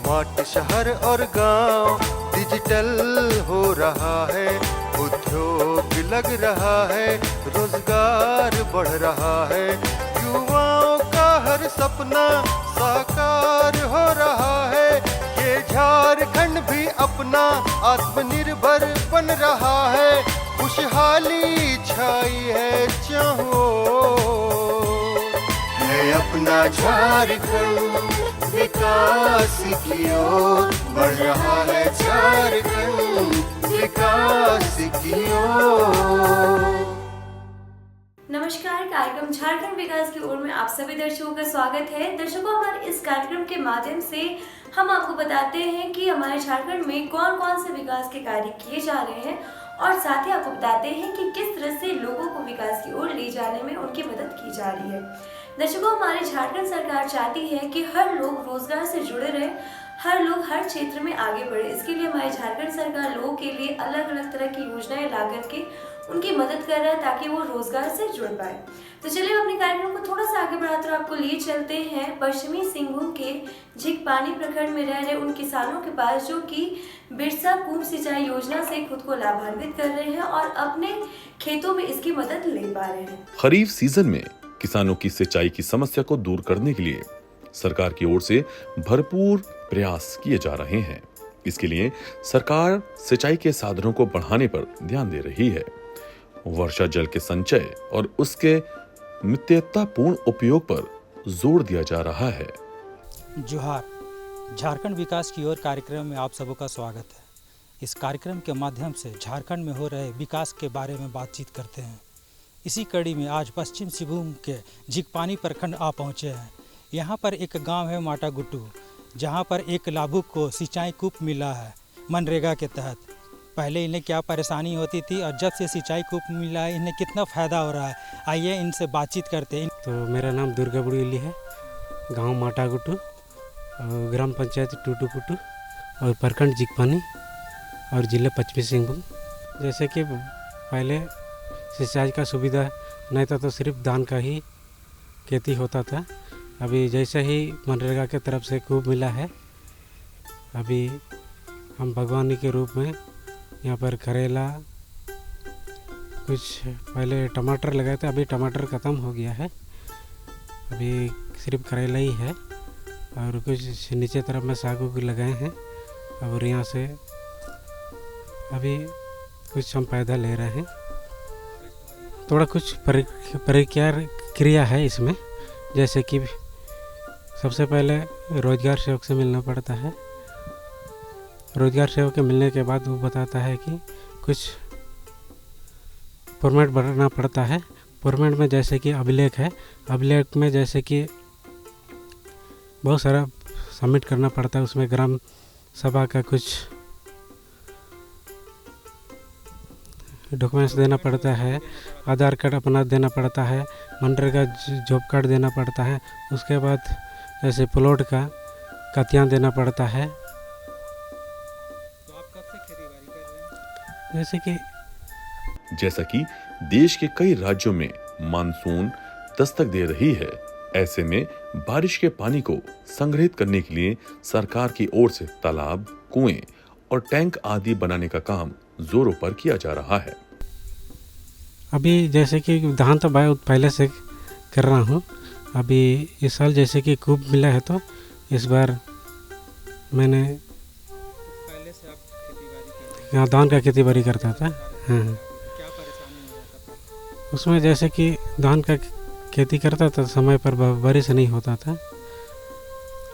Smart शहर और गांव डिजिटल हो रहा है, उद्योग लग रहा है, रोजगार बढ़ रहा है, युवाओं का हर सपना साकार हो रहा है। ये झारखंड भी अपना आत्मनिर्भर बन रहा है, खुशहाली छाई है चाहो, है अपना झारखंड विकास की ओर बढ़ रहा है, झारखंड विकास की ओर। नमस्कार, कार्यक्रम झारखंड विकास की ओर में आप सभी दर्शकों का स्वागत है। दर्शकों, हमारे इस कार्यक्रम के माध्यम से हम आपको बताते हैं कि हमारे झारखंड में कौन कौन से विकास के कार्य किए जा रहे हैं और साथ ही आपको बताते हैं कि किस तरह से लोगों को विकास की ओर ले जाने में उनकी मदद की जा रही है। दर्शकों, हमारी झारखंड सरकार चाहती है कि हर लोग रोजगार से जुड़े रहे, हर लोग हर क्षेत्र में आगे बढ़े। इसके लिए हमारी झारखंड सरकार लोगों के लिए अलग अलग तरह की योजनाएं ला करके उनकी मदद कर रहा है ताकि वो रोजगार से जुड़ पाए। तो चलिए अपने कार्यक्रम को थोड़ा सा आगे बढ़ाकर आपको लिए चलते हैं पश्चिमी सिंहभूम के झींकपानी प्रखंड में रह रहे उन किसानों के पास जो कि बिरसा कुंभ सिंचाई योजना से खुद को लाभान्वित कर रहे हैं और अपने खेतों में इसकी मदद ले पा रहे हैं। खरीफ सीजन में किसानों की सिंचाई की समस्या को दूर करने के लिए सरकार की ओर से भरपूर प्रयास किए जा रहे हैं। इसके लिए सरकार सिंचाई के साधनों को बढ़ाने पर ध्यान दे रही है। वर्षा जल के संचय और उसके मितव्ययितापूर्ण उपयोग पर जोर दिया जा रहा है। जोहार, झारखंड विकास की ओर कार्यक्रम में आप सबों का स्वागत है। इस कार्यक्रम के माध्यम से झारखंड में हो रहे विकास के बारे में बातचीत करते हैं। इसी कड़ी में आज पश्चिम सिंहभूम के झींकपानी प्रखंड आ पहुँचे हैं। यहाँ पर एक गांव है माटा गुट्टू, जहाँ पर एक लाभुक को सिंचाई कूप मिला है मनरेगा के तहत। पहले इन्हें क्या परेशानी होती थी और जब से सिंचाई कूप मिला है इन्हें कितना फ़ायदा हो रहा है, आइए इनसे बातचीत करते हैं। तो मेरा नाम दुर्गा बुड़ीली है, गांव माटा गुट्टू, ग्राम पंचायत टूटूकुटू और प्रखंड झींकपानी और जिला पश्चिमी सिंहभूम। जैसे कि पहले सिंचाई का सुविधा नहीं था तो सिर्फ धान का ही खेती होता था। अभी जैसे ही मनरेगा के तरफ से कूप मिला है, अभी हम बागवानी के रूप में यहाँ पर करेला, कुछ पहले टमाटर लगाए थे, अभी टमाटर ख़त्म हो गया है, अभी सिर्फ करेला ही है और कुछ नीचे तरफ में सागू भी लगाए हैं और यहाँ से अभी कुछ हम पैदा ले रहे हैं। थोड़ा कुछ प्रक्रिया है इसमें, जैसे कि सबसे पहले रोजगार सेवक से मिलना पड़ता है। रोजगार सेवक के मिलने के बाद वो बताता है कि कुछ फॉर्मेट भरना पड़ता है। फॉर्मेट में जैसे कि अभिलेख है, अभिलेख में जैसे कि बहुत सारा सबमिट करना पड़ता है। उसमें ग्राम सभा का कुछ डॉक्यूमेंट्स देना पड़ता है, आधार कार्ड अपना देना पड़ता है, मनरेगा जॉब कार्ड देना पड़ता है। उसके बाद जैसे प्लॉट का कतियाँ देना पड़ता है। तो आप कब से खेती बाड़ी कर रहे हैं? जैसा कि देश के कई राज्यों में मानसून दस्तक दे रही है, ऐसे में बारिश के पानी को संग्रहित करने के लिए सरकार की ओर से तालाब, कुएं और टैंक आदि बनाने का काम जोरों पर किया जा रहा है। अभी जैसे कि धान तो पहले से कर रहा हूँ। अभी इस साल जैसे कि कूप मिला है तो इस बार मैंने पहले से आप खेती बाड़ी कर रहे हैं? यहाँ धान का खेती बाड़ी करता था। हाँ, क्या परेशानी हो रहा था? उसमें जैसे कि धान का खेती करता था, समय पर बारिश नहीं होता था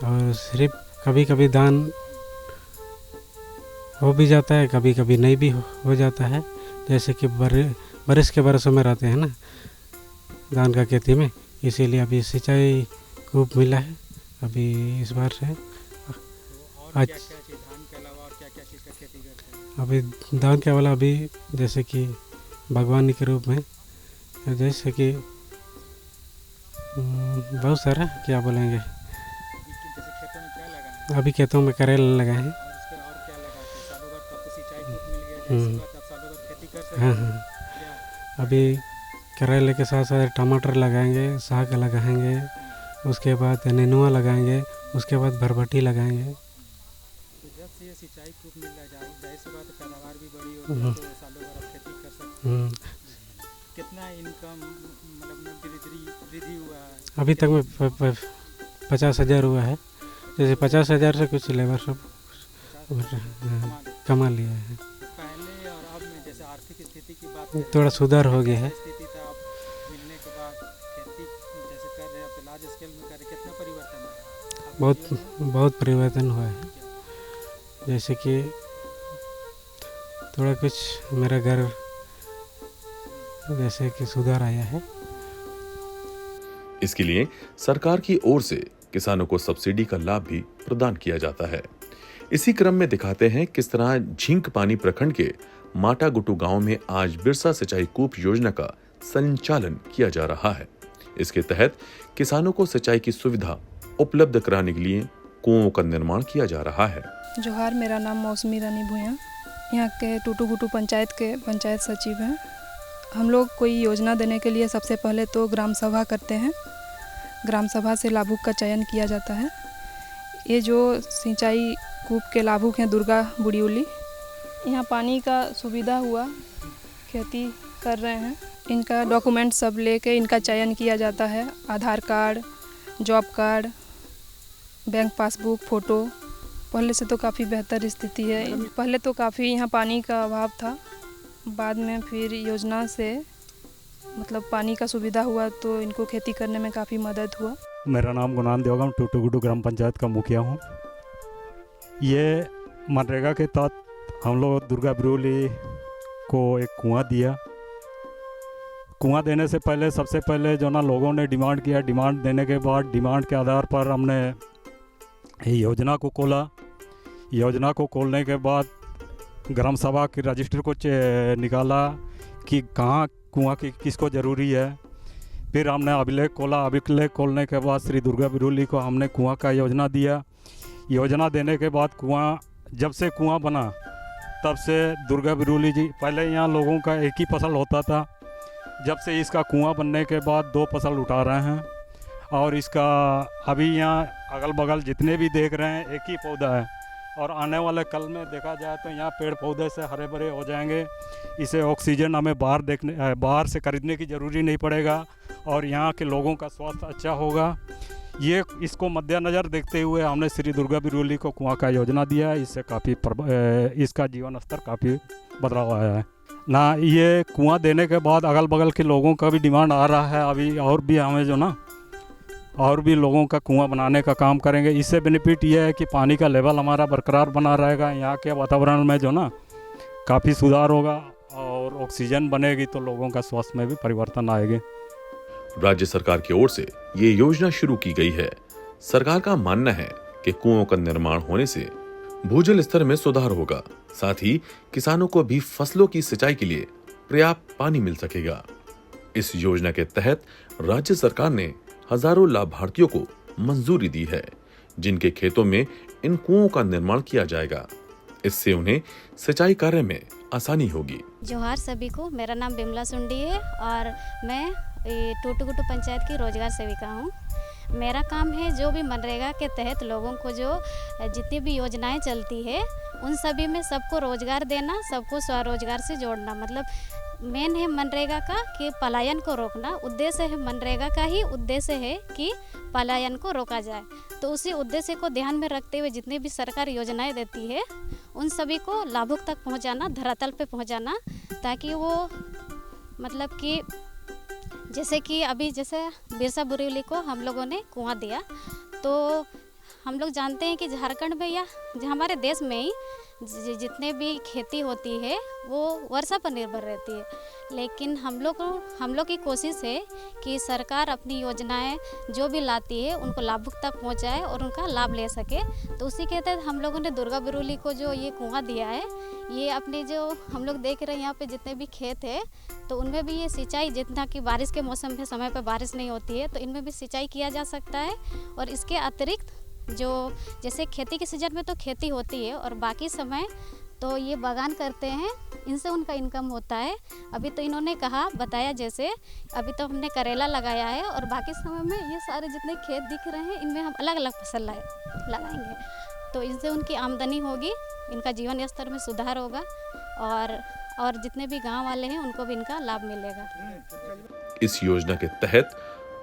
और सिर्फ कभी कभी धान हो भी जाता है, कभी कभी नहीं भी हो जाता है। जैसे कि बारिश के बरसों में रहते हैं ना धान का खेती में, इसीलिए अभी सिंचाई कूप मिला है अभी इस बार से। और क्या चीज़ धान के अलावा और क्या क्या चीज़ का खेती करते हैं? अभी धान के अलावा अभी जैसे कि बागवानी के रूप में, जैसे कि बहुत सारा क्या बोलेंगे, जैसे खेतों में क्या लगा है? अभी खेतों में करेला लगाए हैं। और क्या लगाते हैं? सालों भर तो आपको सिंचाई खूब मिल गया है, इसके बाद आप सालों भर खेती कर सकते हाँ हैं। हाँ, क्या? अभी करेले के साथ साथ टमाटर लगाएंगे, साग लगाएंगे, उसके बाद नेनुआ लगाएंगे, उसके बाद बरबटी लगाएंगे। से सिंचाई खूब मिल रहा है, जाहिर सी बात है पैदावार भी बड़ी होती है, तो सालों भर आप खेती कर सकते हैं। कितना इनकम मतलब में वृद्धि हुआ है? अभी तक में 50,000 हुआ है। जैसे 50,000 से कुछ लेबर सब कमा लिया है। पहले और अब में जैसे आर्थिक स्थिति की बात करें, थोड़ा सुधार हो गया है। स्थिति था अब मिलने के बाद खेती जैसे कर रहे हैं आप लार्ज स्केल में कर रहे हैं, कितना परिवर्तन आया? बहुत परिवर्तन हुआ है। जैसे कि थोड़ा कुछ मेरा घर जैसे कि सुधार आया है। इसके लिए सरकार की ओर से किसानों को सब्सिडी का लाभ भी प्रदान किया जाता है। इसी क्रम में दिखाते हैं किस तरह झींकपानी प्रखंड के माटागुटू गांव में आज बिरसा सिंचाई कूप योजना का संचालन किया जा रहा है। इसके तहत किसानों को सिंचाई की सुविधा उपलब्ध कराने के लिए कुओं का निर्माण किया जा रहा है। जोहार, मेरा नाम मौसमी रानी भूया, यहाँ के टूटूगुटू पंचायत के पंचायत सचिव हैं। हम लोग कोई योजना देने के लिए सबसे पहले तो ग्राम सभा करते हैं। ग्राम सभा से लाभुक का चयन किया जाता है। ये जो सिंचाई कूप के लाभुक हैं दुर्गा बुड़ियोली, यहाँ पानी का सुविधा हुआ, खेती कर रहे हैं। इनका डॉक्यूमेंट सब लेके इनका चयन किया जाता है। Aadhaar card, job card, bank passbook, photo. पहले से तो काफ़ी बेहतर स्थिति है। पहले तो काफ़ी यहाँ पानी का अभाव था, बाद में फिर योजना से मतलब पानी का सुविधा हुआ तो इनको खेती करने में काफ़ी मदद हुआ। मेरा नाम गुनान देवगम, टूटूगुटू ग्राम पंचायत का मुखिया हूँ। ये मनरेगा के तहत हम लोग दुर्गा बिरोली को एक कुआं दिया। कुआं देने से पहले सबसे पहले जो ना लोगों ने डिमांड किया, डिमांड देने के बाद डिमांड के आधार पर हमने योजना को खोला। योजना को खोलने के बाद ग्राम सभा के रजिस्टर को निकाला कि कहाँ कुआं की किसको ज़रूरी है। फिर हमने अभिलेख खोला। अभिलेख खोलने के बाद श्री दुर्गा बिरोली को हमने कुआं का योजना दिया। योजना देने के बाद कुआं, जब से कुआं बना तब से दुर्गा बिरोली जी, पहले यहाँ लोगों का एक ही फसल होता था। जब से इसका कुआं बनने के बाद 2 फसल उठा रहे हैं और इसका अभी यहाँ अगल बगल जितने भी देख रहे हैं एक ही पौधा है और आने वाले कल में देखा जाए तो यहाँ पेड़ पौधे से हरे भरे हो जाएंगे। इसे ऑक्सीजन हमें बाहर से खरीदने की ज़रूरी नहीं पड़ेगा और यहाँ के लोगों का स्वास्थ्य अच्छा होगा। ये इसको मद्देनज़र देखते हुए हमने श्री दुर्गा बिरोली को कुआं का योजना दिया। इससे काफ़ी इसका जीवन स्तर काफ़ी बदलाव आया है ना। ये कुआं देने के बाद अगल बगल के लोगों का भी डिमांड आ रहा है अभी, और भी हमें जो ना और भी लोगों का कुआं बनाने का काम करेंगे। इससे बेनिफिट ये है कि पानी का लेवल हमारा बरकरार बना रहेगा। यहाँ के वातावरण में जो ना काफ़ी सुधार होगा और ऑक्सीजन बनेगी तो लोगों का स्वास्थ्य में भी परिवर्तन आएगी। राज्य सरकार की ओर से ये योजना शुरू की गई है। सरकार का मानना है कि कुओं का निर्माण होने से भूजल स्तर में सुधार होगा, साथ ही किसानों को भी फसलों की सिंचाई के लिए पर्याप्त पानी मिल सकेगा। इस योजना के तहत राज्य सरकार ने हजारों लाभार्थियों को मंजूरी दी है, जिनके खेतों में इन कुओं का निर्माण किया जाएगा। इससे उन्हें सिंचाई कार्य में आसानी होगी। जोहार सभी को, मेरा नाम बिमला सुंडी है और मैं टूटूगुटू पंचायत की रोजगार सेविका हूँ। मेरा काम है जो भी मनरेगा के तहत लोगों को जो जितनी भी योजनाएं चलती है उन सभी में सबको रोजगार देना, सबको स्वरोजगार से जोड़ना। मतलब मेन है मनरेगा का कि पलायन को रोकना। उद्देश्य है मनरेगा का ही उद्देश्य है कि पलायन को रोका जाए। तो उसी उद्देश्य को ध्यान में रखते हुए जितनी भी सरकार योजनाएं देती है उन सभी को लाभुक तक पहुंचाना, धरातल पे पहुंचाना, ताकि वो मतलब कि जैसे कि अभी जैसे बिरसा बुरेली को हम लोगों ने कुआं दिया, तो हम लोग जानते हैं कि झारखंड में या हमारे देश में ही जितने भी खेती होती है वो वर्षा पर निर्भर रहती है। लेकिन हम लोग की कोशिश है कि सरकार अपनी योजनाएं जो भी लाती है उनको लाभुक तक पहुंचाए और उनका लाभ ले सके। तो उसी के तहत हम लोगों ने दुर्गा बिरोली को जो ये कुआं दिया है, ये अपने जो हम लोग देख रहे हैं यहाँ पे जितने भी खेत है तो उनमें भी ये सिंचाई, जितना कि बारिश के मौसम में समय पर बारिश नहीं होती है तो इनमें भी सिंचाई किया जा सकता है। और इसके अतिरिक्त जो जैसे खेती के सीजन में तो खेती होती है और बाकी समय तो ये बागान करते हैं, इनसे उनका इनकम होता है। अभी तो इन्होंने बताया जैसे अभी तो हमने करेला लगाया है और बाकी समय में ये सारे जितने खेत दिख रहे हैं इनमें हम अलग अलग फसल लगाएंगे। तो इनसे उनकी आमदनी होगी, इनका जीवन स्तर में सुधार होगा और जितने भी गांव वाले हैं उनको भी इनका लाभ मिलेगा। इस योजना के तहत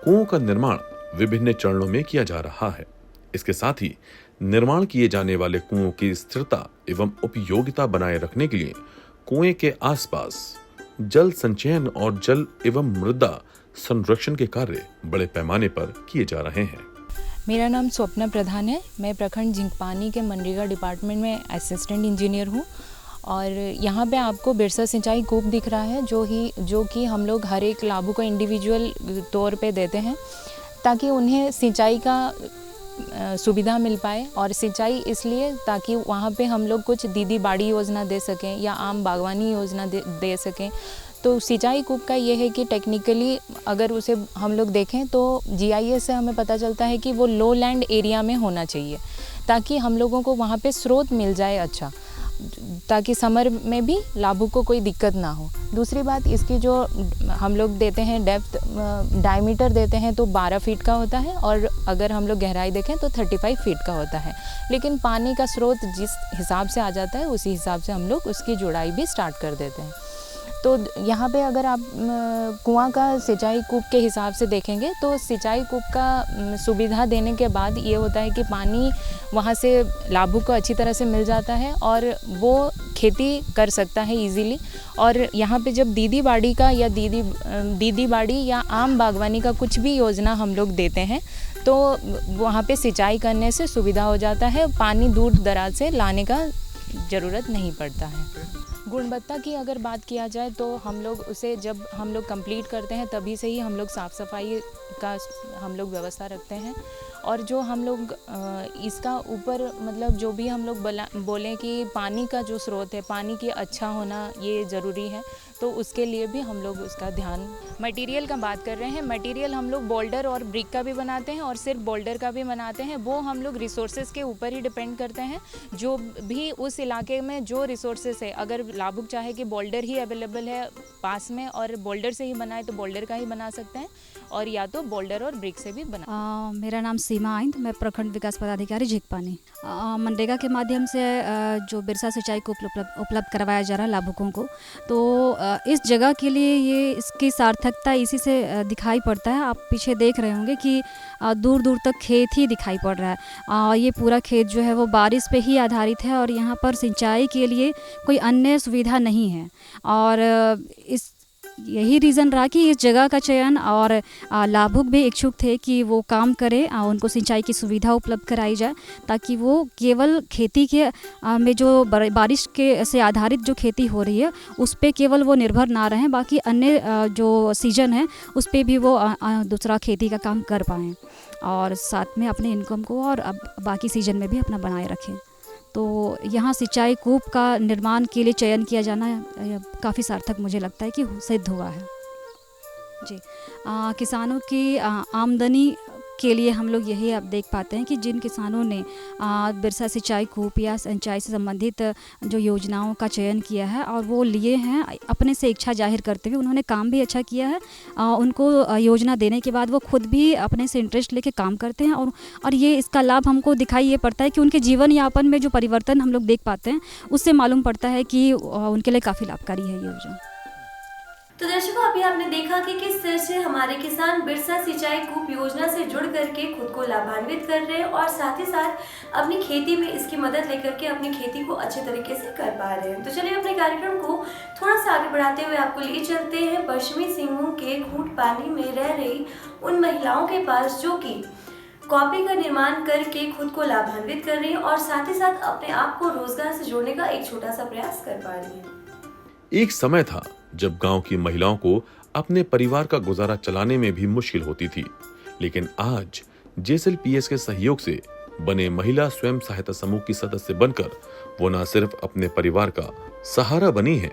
कुओं का निर्माण विभिन्न चरणों में किया जा रहा है। इसके साथ ही निर्माण किए जाने वाले कुओं की स्थिरता एवं उपयोगिता बनाए रखने के लिए कुएं के आसपास जल संचयन और जल एवं मृदा संरक्षण के कार्य बड़े पैमाने पर किए जा रहे हैं। मेरा नाम स्वप्ना प्रधान है। मैं प्रखंड झिंकपानी के मनरेगा डिपार्टमेंट में असिस्टेंट इंजीनियर हूँ और यहाँ पे आपको बिरसा सिंचाई कूप दिख रहा है जो कि हम लोग हर एक लाभुक को इंडिविजुअल तौर पे देते हैं ताकि उन्हें सिंचाई का सुविधा मिल पाए। और सिंचाई इसलिए ताकि वहाँ पे हम लोग कुछ दीदी बाड़ी योजना दे सकें या आम बागवानी योजना दे सकें। तो सिंचाई कूप का ये है कि टेक्निकली अगर उसे हम लोग देखें तो GIS से हमें पता चलता है कि वो लो लैंड एरिया में होना चाहिए ताकि हम लोगों को वहाँ पे स्रोत मिल जाए अच्छा, ताकि समर में भी लाभुक को कोई दिक्कत ना हो। दूसरी बात, इसकी जो हम लोग देते हैं डेप्थ डायमीटर देते हैं तो 12 फीट का होता है और अगर हम लोग गहराई देखें तो 35 फीट का होता है। लेकिन पानी का स्रोत जिस हिसाब से आ जाता है उसी हिसाब से हम लोग उसकी जुड़ाई भी स्टार्ट कर देते हैं। तो यहाँ पे अगर आप कुआं का सिंचाई कूप के हिसाब से देखेंगे तो सिंचाई कूप का सुविधा देने के बाद ये होता है कि पानी वहाँ से लाभुक को अच्छी तरह से मिल जाता है और वो खेती कर सकता है इजीली। और यहाँ पे जब दीदी बाड़ी का या दीदी बाड़ी या आम बागवानी का कुछ भी योजना हम लोग देते हैं तो वहाँ पे सिंचाई करने से सुविधा हो जाता है, पानी दूर दराज से लाने का ज़रूरत नहीं पड़ता है। गुणवत्ता की अगर बात किया जाए तो हम लोग उसे जब हम लोग कंप्लीट करते हैं तभी से ही हम लोग साफ़ सफाई का हम लोग व्यवस्था रखते हैं। और जो हम लोग इसका ऊपर मतलब जो भी हम लोग बोलें कि पानी का जो स्रोत है, पानी की अच्छा होना ये ज़रूरी है, तो उसके लिए भी हम लोग उसका ध्यान। मटेरियल का बात कर रहे हैं, मटेरियल हम लोग बोल्डर और ब्रिक का भी बनाते हैं और सिर्फ बोल्डर का भी बनाते हैं। वो हम लोग रिसोर्सेज के ऊपर ही डिपेंड करते हैं, जो भी उस इलाके में जो रिसोर्सेज है, अगर लाभुक चाहे कि बोल्डर ही अवेलेबल है पास में और बोल्डर से ही बनाए तो बोल्डर का ही बना सकते हैं और या तो बोल्डर और ब्रिक से भी बना। मेरा नाम सीमा आइंद, मैं प्रखंड विकास पदाधिकारी झिंकपानी। मनरेगा के माध्यम से जो बिरसा सिंचाई को उपलब्ध करवाया जा रहा है लाभुकों को, तो इस जगह के लिए ये इसकी सार्थकता इसी से दिखाई पड़ता है। आप पीछे देख रहे होंगे कि दूर दूर तक खेत ही दिखाई पड़ रहा है। ये पूरा खेत जो है वो बारिश पे ही आधारित है और यहाँ पर सिंचाई के लिए कोई अन्य सुविधा नहीं है। और यही रीज़न रहा कि इस जगह का चयन और लाभुक भी इच्छुक थे कि वो काम करें, उनको सिंचाई की सुविधा उपलब्ध कराई जाए ताकि वो केवल खेती के में जो बारिश के से आधारित जो खेती हो रही है उस पे केवल वो निर्भर ना रहें, बाकी अन्य जो सीजन है उस पे भी वो दूसरा खेती का काम कर पाएँ और साथ में अपने इनकम को और बाकी सीजन में भी अपना बनाए रखें। तो यहाँ सिंचाई कूप का निर्माण के लिए चयन किया जाना काफ़ी सार्थक मुझे लगता है कि सिद्ध हुआ है। जी, किसानों की आमदनी के लिए हम लोग यही अब देख पाते हैं कि जिन किसानों ने बिरसा सिंचाई कूप या सिंचाई से संबंधित जो योजनाओं का चयन किया है और वो लिए हैं अपने से इच्छा जाहिर करते हुए, उन्होंने काम भी अच्छा किया है। उनको योजना देने के बाद वो खुद भी अपने से इंटरेस्ट लेके काम करते हैं और ये इसका लाभ हमको दिखाई ये पड़ता है कि उनके जीवन यापन में जो परिवर्तन हम लोग देख पाते हैं उससे मालूम पड़ता है कि उनके लिए काफ़ी लाभकारी है ये योजना। तो दर्शकों, अभी आपने देखा कि किस तरह से हमारे किसान बिरसा सिंचाई कूप योजना से जुड़ करके खुद को लाभान्वित कर रहे हैं और साथ ही साथ अपनी खेती में इसकी मदद लेकर के अपनी खेती को अच्छे तरीके से कर पा रहे हैं। तो चलिए अपने कार्यक्रम को थोड़ा सा आगे बढ़ाते हुए आपको ले चलते हैं पश्चिमी सिंहभूम के घूट पानी में रह रही उन महिलाओं के पास जो कि कॉपी का निर्माण करके खुद को लाभान्वित कर रही है और साथ ही साथ अपने आप को रोजगार से जोड़ने का एक छोटा सा प्रयास कर पा रही है। एक समय था जब गांव की महिलाओं को अपने परिवार का गुजारा चलाने में भी मुश्किल होती थी, लेकिन आज JSLPS के सहयोग से बने महिला स्वयं सहायता समूह की सदस्य बनकर वो न सिर्फ अपने परिवार का सहारा बनी है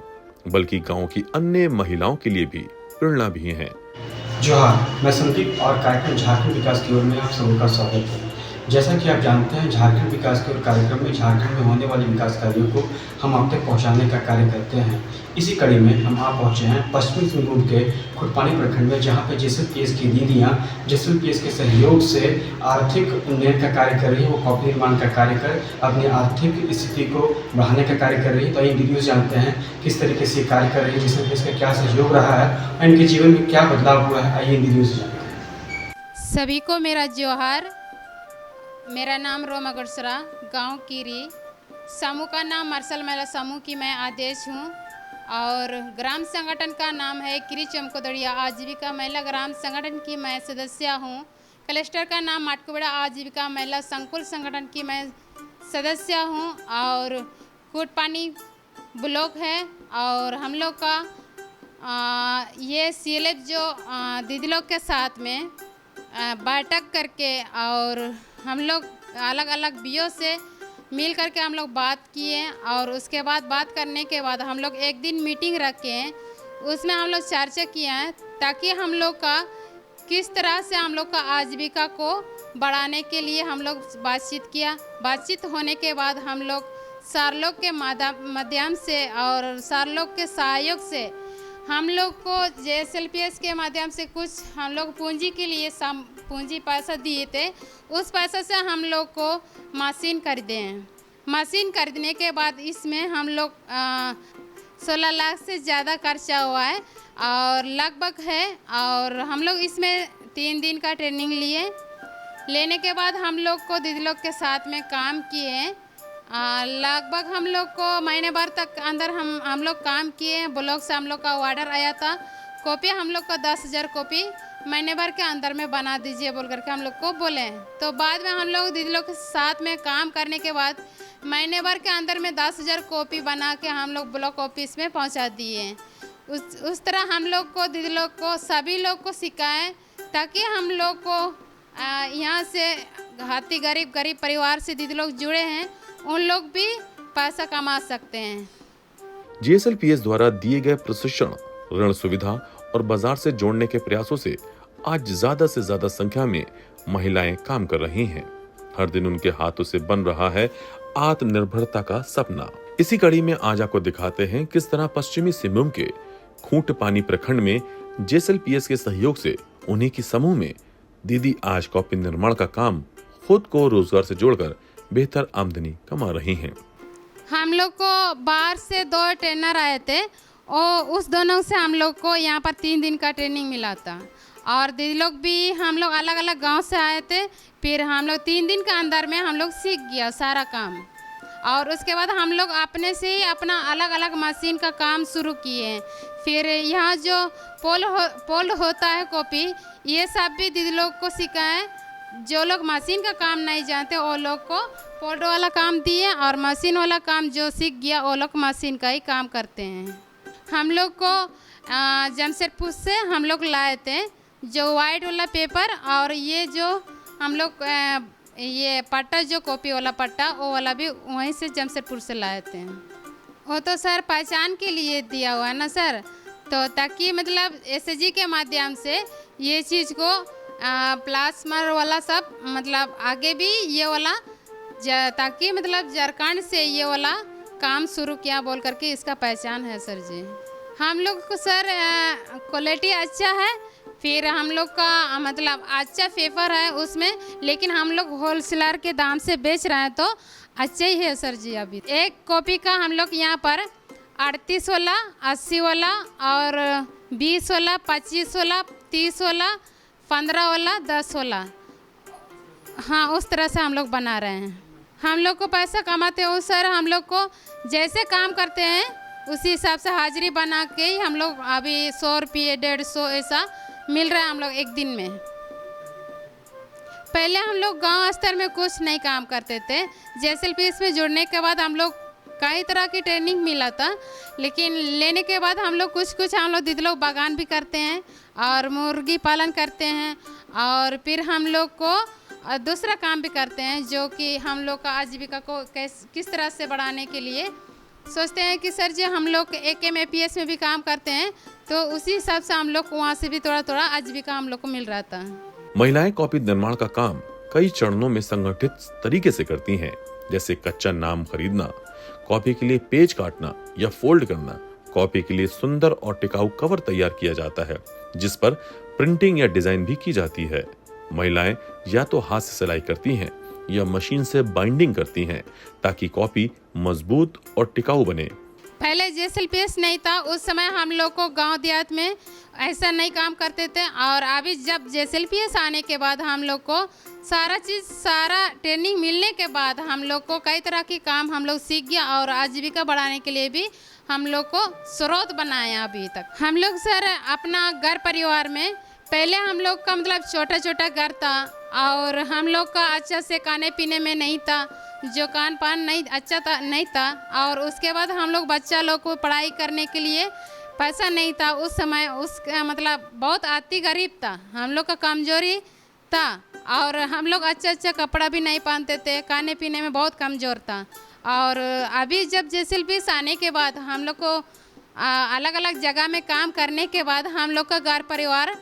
बल्कि गांव की अन्य महिलाओं के लिए भी प्रेरणा भी हैं। जोहार, मैं संदीप और कार्यक्रम झारखंड विकास की ओर में आप सबका स्वागत है। जैसा कि आप जानते हैं, झारखंड विकास के और कार्यक्रम में झारखंड में होने वाले विकास कार्यों को हम आप तक पहुंचाने का कार्य करते हैं। इसी कड़ी में हम आप पहुंचे हैं पश्चिमी सिंहभूम के खुटपानी प्रखंड में, जहां पे जेएसएलपीएस की दीदियां जेएसएलपीएस के सहयोग से आर्थिक उन्नयन का कार्य कर रही है। वो कॉपी निर्माण का कार्य कर अपनी आर्थिक स्थिति को बढ़ाने का कार्य कर रही है। तो आइए दीदियों से जानते हैं किस तरीके से कार्य कर रही है, जेएसएलपीएस का क्या सहयोग रहा है और इनके जीवन में क्या बदलाव हुआ है। आइए दीदियों से जानते हैं। सभी को मेरा जोहार। मेरा नाम रोमा गुरसरा, गांव कीरी, समूह का नाम मार्शल महिला समूह की मैं आदेश हूं और ग्राम संगठन का नाम है कीरी चमकोदड़िया आजीविका महिला ग्राम संगठन की मैं सदस्य हूं। क्लस्टर का नाम माटकुबड़ा आजीविका महिला संकुल संगठन की मैं सदस्य हूं और खुटपानी ब्लॉक है। और हम लोग का ये सीएलएफ जो दीदी लोग के साथ में बैठक करके और हम लोग अलग अलग बीओ से मिल करके हम लोग बात किए और उसके बाद बात करने के बाद हम लोग एक दिन मीटिंग रखे, उसमें हम लोग चर्चा किए हैं ताकि हम लोग का किस तरह से हम लोग का आजीविका को बढ़ाने के लिए हम लोग बातचीत किया। बातचीत होने के बाद हम लोग सार लोग के माध्यम से और सार लोग के सहयोग से हम लोग को जेएसएलपीएस के माध्यम से कुछ हम लोग पूंजी के लिए पूंजी पैसा दिए थे। उस पैसा से हम लोग को मशीन खरीदे हैं। मशीन खरीदने के बाद इसमें हम लोग 16 लाख से ज़्यादा खर्चा हुआ है और लगभग है। और हम लोग इसमें 3 दिन का ट्रेनिंग लेने के बाद हम लोग को दीदी लोग के साथ में काम किए हैं। लगभग हम लोग को महीने भर तक अंदर हम लोग काम किए। ब्लॉक से हम लोग का ऑर्डर आया था, कॉपी हम लोग को 10,000 कॉपी महीने भर के अंदर में बना दीजिए बोल करके हम लोग को बोले। तो बाद में हम लोग दीदी लोग के साथ में काम करने के बाद महीने भर के अंदर में 10,000 कॉपी बना के हम लोग ब्लॉक ऑफिस में पहुंचा दिए। उस तरह हम लोग को दीदी लोग को सभी लोग को सिखाएं ताकि हम लोग को यहाँ से हाथी गरीब परिवार से दीदी लोग जुड़े हैं, उन लोग भी पैसा कमा सकते हैं। जेएसएलपीएस द्वारा दिए गए प्रशिक्षण, ऋण सुविधा और बाजार से जोड़ने के प्रयासों से आज ज्यादा से ज्यादा संख्या में महिलाएं काम कर रही हैं। हर दिन उनके हाथों से बन रहा है आत्मनिर्भरता का सपना। इसी कड़ी में आज आपको दिखाते हैं किस तरह पश्चिमी सिंहभूम के खूंटपानी प्रखंड में जेएसएलपीएस के सहयोग से उन्हीं की समूह में दीदी आज कॉपी निर्माण का काम खुद को रोजगार से जोड़कर बेहतर आमदनी कमा रही हैं। हम लोग को बाहर से 2 ट्रेनर आए थे और उस दोनों से हम लोग को यहाँ पर 3 दिन का ट्रेनिंग मिला था। और दीदी लोग भी हम लोग अलग अलग गांव से आए थे। फिर हम लोग 3 दिन के अंदर में हम लोग सीख गया सारा काम। और उसके बाद हम लोग अपने से ही अपना अलग अलग मशीन का काम शुरू किए। फिर यहाँ जो पोल होता है कॉपी, ये सब भी दीदी लोग को सिखाएं। जो लोग मशीन का काम नहीं जानते वो लोग को पोल वाला काम दिए और मशीन वाला काम जो सीख गया वो लोग मशीन का ही काम करते हैं। हम लोग को जमशेदपुर से हम लोग लाए थे जो वाइट वाला पेपर और ये जो हम लोग ये पट्टा जो कॉपी वाला पट्टा वो वाला भी वहीं से जमशेदपुर से लाए थे। वो तो सर पहचान के लिए दिया हुआ है ना सर, तो ताकि मतलब एसएसजी के माध्यम से ये चीज़ को प्लास्मा वाला सब मतलब आगे भी ये वाला ताकि मतलब झारखंड से ये वाला काम शुरू किया बोल करके इसका पहचान है सर जी। हम लोग को सर क्वालिटी अच्छा है, फिर हम लोग का मतलब अच्छा पेपर है उसमें, लेकिन हम लोग होलसेलर के दाम से बेच रहे हैं तो अच्छा ही है सर जी। अभी एक कॉपी का हम लोग यहाँ पर 38 वाला, 80 वाला और 20 वाला, 25 वाला, 30 वाला, 15 वाला, 10 वाला, हाँ उस तरह से हम लोग बना रहे हैं। हम लोग को पैसा कमाते हो सर, हम लोग को जैसे काम करते हैं उसी हिसाब से हाजिरी बना के ही हम लोग अभी 100 रुपये 150 ऐसा मिल रहा है हम लोग एक दिन में। पहले हम लोग गांव स्तर में कुछ नहीं काम करते थे। जेएसएलपीएस में जुड़ने के बाद हम लोग कई तरह की ट्रेनिंग मिला था, लेकिन लेने के बाद हम लोग कुछ हम लोग दीदी लोग बागान भी करते हैं और मुर्गी पालन करते हैं और फिर हम लोग को दूसरा काम भी करते हैं जो कि हम लोग का आजीविका को किस तरह से बढ़ाने के लिए सोचते हैं कि सर जी हम लोग AKMAPS में भी काम करते हैं, तो उसी हिसाब से हम लोग को वहाँ से भी थोड़ा थोड़ा आजीविका हम लोग को मिल रहा था। महिलाएं कॉपी निर्माण का काम कई चरणों में संगठित तरीके से करती हैं, जैसे कच्चा नाम खरीदना, कॉपी के लिए पेज काटना या फोल्ड करना। कॉपी के लिए सुंदर और टिकाऊ कवर तैयार किया जाता है, जिस पर प्रिंटिंग या डिजाइन भी की जाती है। महिलाएं या तो हाथ से सिलाई करती हैं या मशीन से बाइंडिंग करती हैं, ताकि कॉपी मजबूत और टिकाऊ बने। पहले JSLPS नहीं था, उस समय हम लोग को गांव देहात में ऐसा नहीं काम करते थे। और अभी जब JSLPS आने के बाद हम लोग को सारा ट्रेनिंग मिलने के बाद हम लोग को कई तरह की काम हम लोग सीख गया और आजीविका बढ़ाने के लिए भी हम लोग को स्रोत बनाया। अभी तक हम लोग सर अपना घर परिवार में, पहले हम लोग का मतलब छोटा छोटा घर था और हम लोग का अच्छा से खाने पीने में नहीं था, जो खान पान नहीं था। और उसके बाद हम लोग बच्चा लोग को पढ़ाई करने के लिए पैसा नहीं था उस समय। उसका मतलब बहुत आर्थिक गरीब था, हम लोग का कमजोरी था और हम लोग अच्छा कपड़ा भी नहीं पहनते थे, खाने पीने में बहुत कमज़ोर था। और अभी जब JSLPS आने के बाद हम लोग को अलग अलग जगह में काम करने के बाद हम लोग का घर परिवार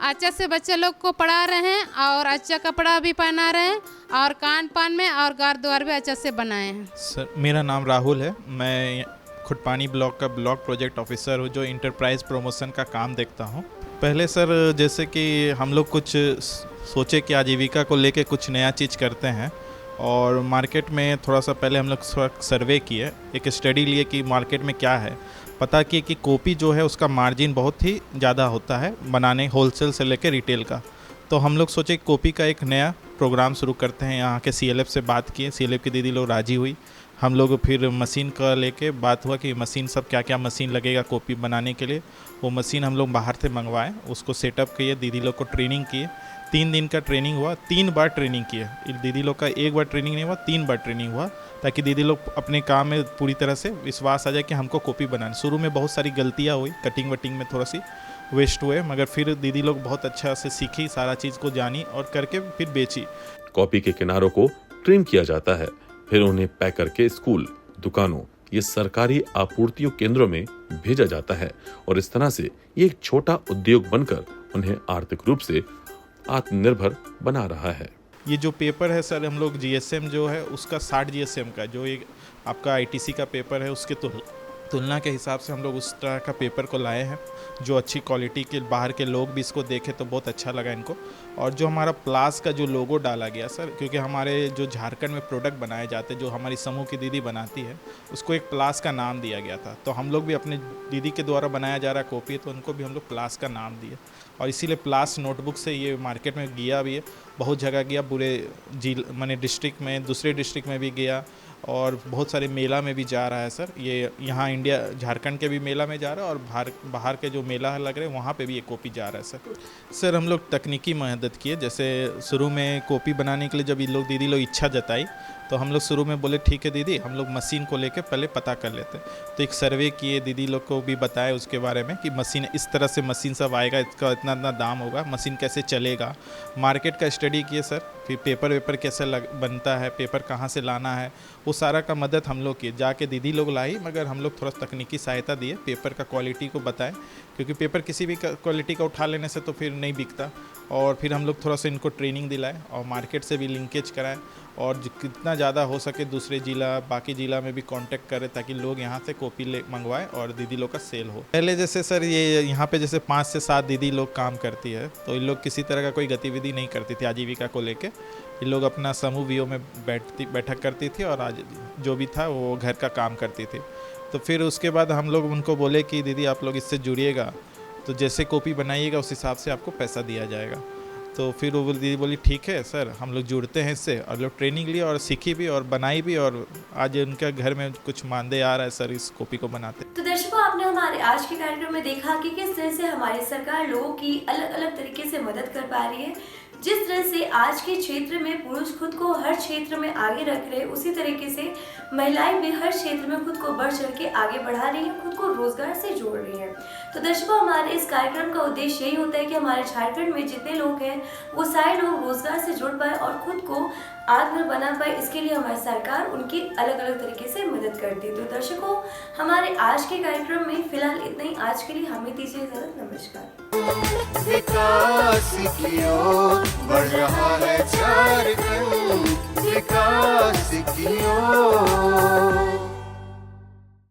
अच्छा से बच्चे लोग को पढ़ा रहे हैं और अच्छा कपड़ा भी पहना रहे हैं और खान पान में और घर द्वार भी अच्छा से बनाए हैं। सर मेरा नाम राहुल है, मैं खुटपानी ब्लॉक का ब्लॉक प्रोजेक्ट ऑफिसर हूँ, जो इंटरप्राइज प्रमोशन का काम देखता हूँ। पहले सर जैसे कि हम लोग कुछ सोचे कि आजीविका को लेके कुछ नया चीज़ करते हैं और मार्केट में थोड़ा सा पहले हम लोग सर्वे किए, एक स्टडी लिए कि मार्केट में क्या है। पता किए कि कॉपी जो है उसका मार्जिन बहुत ही ज़्यादा होता है बनाने, होलसेल से लेकर रिटेल का। तो हम लोग सोचे कॉपी का एक नया प्रोग्राम शुरू करते हैं। यहाँ के CLF से बात किए, CLF की दीदी लोग राज़ी हुई। हम लोग फिर मशीन का लेके बात हुआ कि मशीन सब क्या क्या मशीन लगेगा कॉपी बनाने के लिए। वो मशीन हम लोग बाहर से मंगवाए, उसको सेटअप किए, दीदी लोग को ट्रेनिंग किए। 3 दिन का ट्रेनिंग हुआ, 3 बार ट्रेनिंग किए। दीदी लोग का 1 बार ट्रेनिंग नहीं हुआ, 3 बार ट्रेनिंग हुआ, ताकि दीदी लोग अपने काम में पूरी तरह से विश्वास आ जाए कि हमको कॉपी बनानी। शुरू में बहुत सारी गलतियाँ हुई, कटिंग वटिंग में थोड़ा सी वेस्ट हुए, मगर फिर दीदी लोग बहुत अच्छा से सीखी, सारा चीज़ को जानी और करके फिर बेची। कॉपी के किनारों को ट्रिम किया जाता है, फिर उन्हें पैक करके स्कूल, दुकानों, ये सरकारी आपूर्तियों केंद्रों में भेजा जाता है और इस तरह से ये एक छोटा उद्योग बनकर उन्हें आर्थिक रूप से आत्मनिर्भर बना रहा है। ये जो पेपर है सर, हम लोग GSM जो है उसका 60 GSM का, जो एक आपका ITC का पेपर है उसके तुलना के हिसाब से हम लोग उस तरह का पेपर को लाए हैं, जो अच्छी क्वालिटी के, बाहर के लोग भी इसको देखे तो बहुत अच्छा लगा इनको। और जो हमारा प्लास का जो लोगो डाला गया सर, क्योंकि हमारे जो झारखंड में प्रोडक्ट बनाए जाते हैं, जो हमारी समूह की दीदी बनाती है, उसको एक प्लास का नाम दिया गया था। तो हम लोग भी अपने दीदी के द्वारा बनाया जा रहा कॉपी, तो उनको भी हम लोग प्लास का नाम दिए और इसीलिए प्लास नोटबुक से ये मार्केट में गया भी है, बहुत जगह गया, पूरे माने डिस्ट्रिक्ट में, दूसरे डिस्ट्रिक्ट में भी गया और बहुत सारे मेला में भी जा रहा है सर। ये यहाँ इंडिया झारखंड के भी मेला में जा रहा है और बाहर के जो मेला लग रहे हैं वहाँ पे भी ये कॉपी जा रहा है सर हम लोग तकनीकी मदद किए। जैसे शुरू में कॉपी बनाने के लिए जब ये लोग दीदी लोग इच्छा जताई, तो हम लोग शुरू में बोले ठीक है दीदी, हम लोग मशीन को लेके पहले पता कर लेते। तो एक सर्वे किए, दीदी लोग को भी बताया उसके बारे में कि मशीन इस तरह से मशीन सब आएगा, इसका इतना दाम होगा, मशीन कैसे चलेगा, मार्केट का स्टडी किए सर। फिर पेपर कैसे बनता है, पेपर कहाँ से लाना है, वो सारा का मदद हम लोग किए। जाके दीदी लोग लाई, मगर हम लोग थोड़ा तकनीकी सहायता दिए, पेपर का क्वालिटी को बताएं, क्योंकि पेपर किसी भी क्वालिटी का उठा लेने से तो फिर नहीं बिकता। और फिर हम लोग थोड़ा सा इनको ट्रेनिंग दिलाए और मार्केट से भी लिंकेज कराएं और कितना ज़्यादा हो सके दूसरे ज़िला, बाकी ज़िला में भी कांटेक्ट करें, ताकि लोग यहाँ से कॉपी मंगवाएं और दीदी लोग का सेल हो। पहले जैसे सर ये यहाँ पे जैसे 5 से 7 दीदी लोग काम करती है, तो इन लोग किसी तरह का कोई गतिविधि नहीं करती थी आजीविका को लेके। इन लोग अपना समूह VO में बैठक करती थी और आज जो भी था वो घर का काम करती थी। तो फिर उसके बाद हम लोग उनको बोले कि दीदी आप लोग इससे जुड़िएगा, तो जैसे कॉपी बनाइएगा उस हिसाब से आपको पैसा दिया जाएगा। तो फिर वो दीदी बोली ठीक है सर, हम लोग जुड़ते हैं इससे, और लोग ट्रेनिंग लिए और सीखी भी और बनाई भी, और आज उनके घर में कुछ मानदेय आ रहा है सर इस कॉपी को बनाते। तो दर्शकों, आपने हमारे आज के कार्यक्रम में देखा कि किस तरह से हमारी सरकार लोगों की अलग अलग तरीके से मदद कर पा रही है। जिस तरह से आज के क्षेत्र में पुरुष खुद को हर क्षेत्र में आगे रख रहे, उसी तरीके से महिलाएं भी हर क्षेत्र में खुद को बढ़ चढ़ के आगे बढ़ा रही हैं, खुद को रोजगार से जोड़ रही हैं। तो दर्शकों, हमारे इस कार्यक्रम का उद्देश्य यही होता है कि हमारे झारखंड में जितने लोग हैं वो सारे लोग रोजगार से जुड़ पाए और खुद को आत्मनिर्भर बना पाए, इसके लिए हमारी सरकार उनकी अलग अलग तरीके से मदद करती है। तो दर्शकों, हमारे आज के कार्यक्रम में फिलहाल इतना ही। आज के लिए हमें दीजिए इजाजत। नमस्कार। विकास की ओर बढ़ रहा है झारखंड, विकास की ओर।